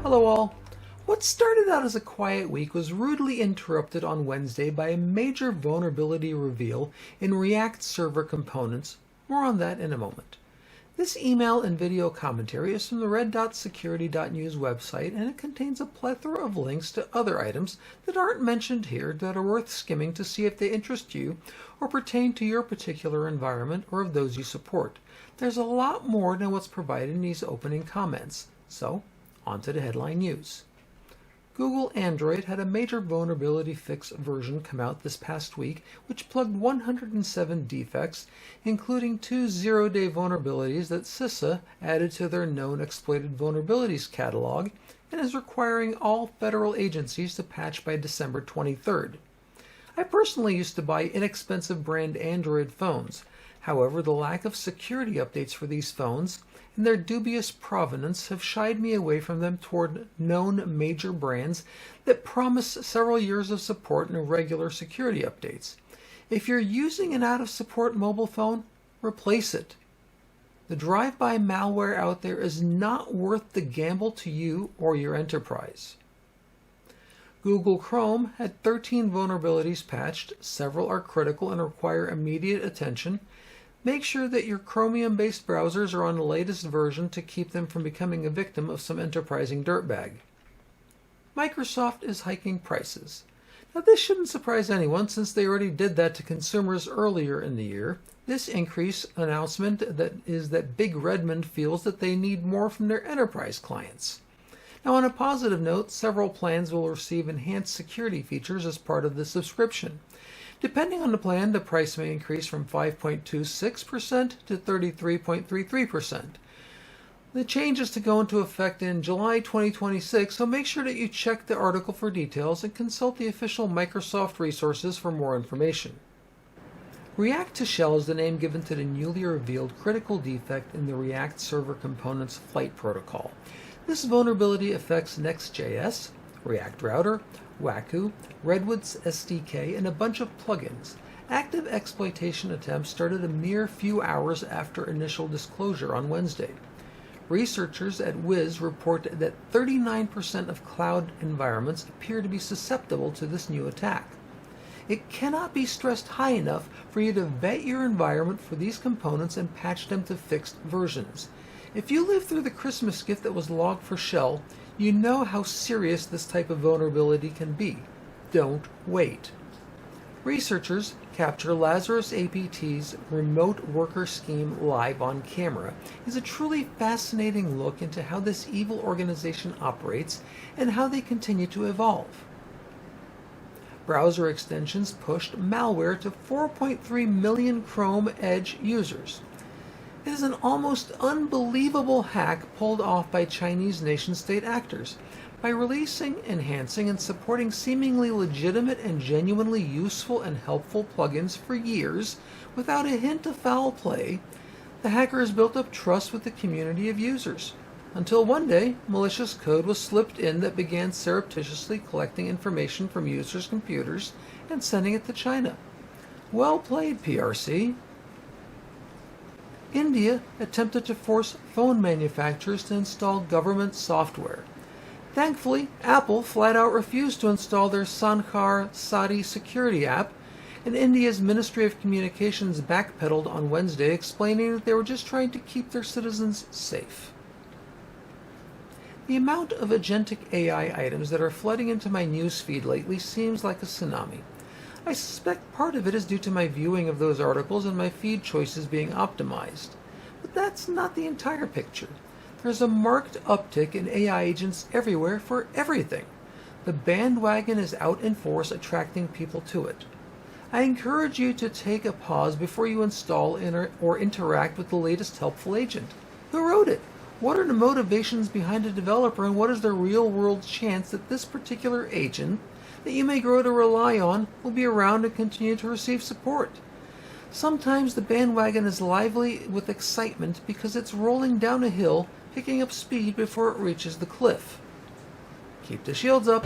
Hello all. What started out as a quiet week was rudely interrupted on Wednesday by a major vulnerability reveal in React server components. More on that in a moment. This email and video commentary is from the RedDotSecurity.news website, and it contains a plethora of links to other items that aren't mentioned here that are worth skimming to see if they interest you or pertain to your particular environment or of those you support. There's a lot more than what's provided in these opening comments. So, on to the headline news. Google Android had a major vulnerability fix version come out this past week, which plugged 107 defects, including 2 zero-day vulnerabilities that CISA added to their known exploited vulnerabilities catalog, and is requiring all federal agencies to patch by December 23rd. I personally used to buy inexpensive brand Android phones. However, the lack of security updates for these phones and their dubious provenance have shied me away from them toward known major brands that promise several years of support and regular security updates. If you're using an out-of-support mobile phone, replace it. The drive-by malware out there is not worth the gamble to you or your enterprise. Google Chrome had 13 vulnerabilities patched. Several are critical and require immediate attention. Make sure that your Chromium-based browsers are on the latest version to keep them from becoming a victim of some enterprising dirtbag. Microsoft is hiking prices. Now, this shouldn't surprise anyone since they already did that to consumers earlier in the year. This increase announcement is that Big Redmond feels that they need more from their enterprise clients. Now, on a positive note, several plans will receive enhanced security features as part of the subscription. Depending on the plan, the price may increase from 5.26% to 33.33%. The change is to go into effect in July 2026, so make sure that you check the article for details and consult the official Microsoft resources for more information. React to Shell is the name given to the newly revealed critical defect in the React Server Components Flight Protocol. This vulnerability affects Next.js, React Router, Waku, Redwood's SDK, and a bunch of plugins. Active exploitation attempts started a mere few hours after initial disclosure on Wednesday. Researchers at Wiz report that 39% of cloud environments appear to be susceptible to this new attack. It cannot be stressed high enough for you to vet your environment for these components and patch them to fixed versions. If you lived through the Christmas gift that was logged for Shell, you know how serious this type of vulnerability can be. Don't wait. Researchers capture Lazarus APT's remote worker scheme live on camera. It's a truly fascinating look into how this evil organization operates and how they continue to evolve. Browser extensions pushed malware to 4.3 million Chrome Edge users. It is an almost unbelievable hack pulled off by Chinese nation-state actors. By releasing, enhancing, and supporting seemingly legitimate and genuinely useful and helpful plugins for years without a hint of foul play, the hackers built up trust with the community of users. Until one day, malicious code was slipped in that began surreptitiously collecting information from users' computers and sending it to China. Well played, PRC. India attempted to force phone manufacturers to install government software. Thankfully, Apple flat out refused to install their Sankhar Sadi security app, and India's Ministry of Communications backpedaled on Wednesday, explaining that they were just trying to keep their citizens safe. The amount of agentic AI items that are flooding into my news feed lately seems like a tsunami. I suspect part of it is due to my viewing of those articles and my feed choices being optimized. But that's not the entire picture. There's a marked uptick in AI agents everywhere for everything. The bandwagon is out in force, attracting people to it. I encourage you to take a pause before you install or interact with the latest helpful agent. Who wrote it? What are the motivations behind the developer, and what is the real-world chance that this particular agent that you may grow to rely on will be around and continue to receive support? Sometimes the bandwagon is lively with excitement because it's rolling down a hill, picking up speed before it reaches the cliff. Keep the shields up.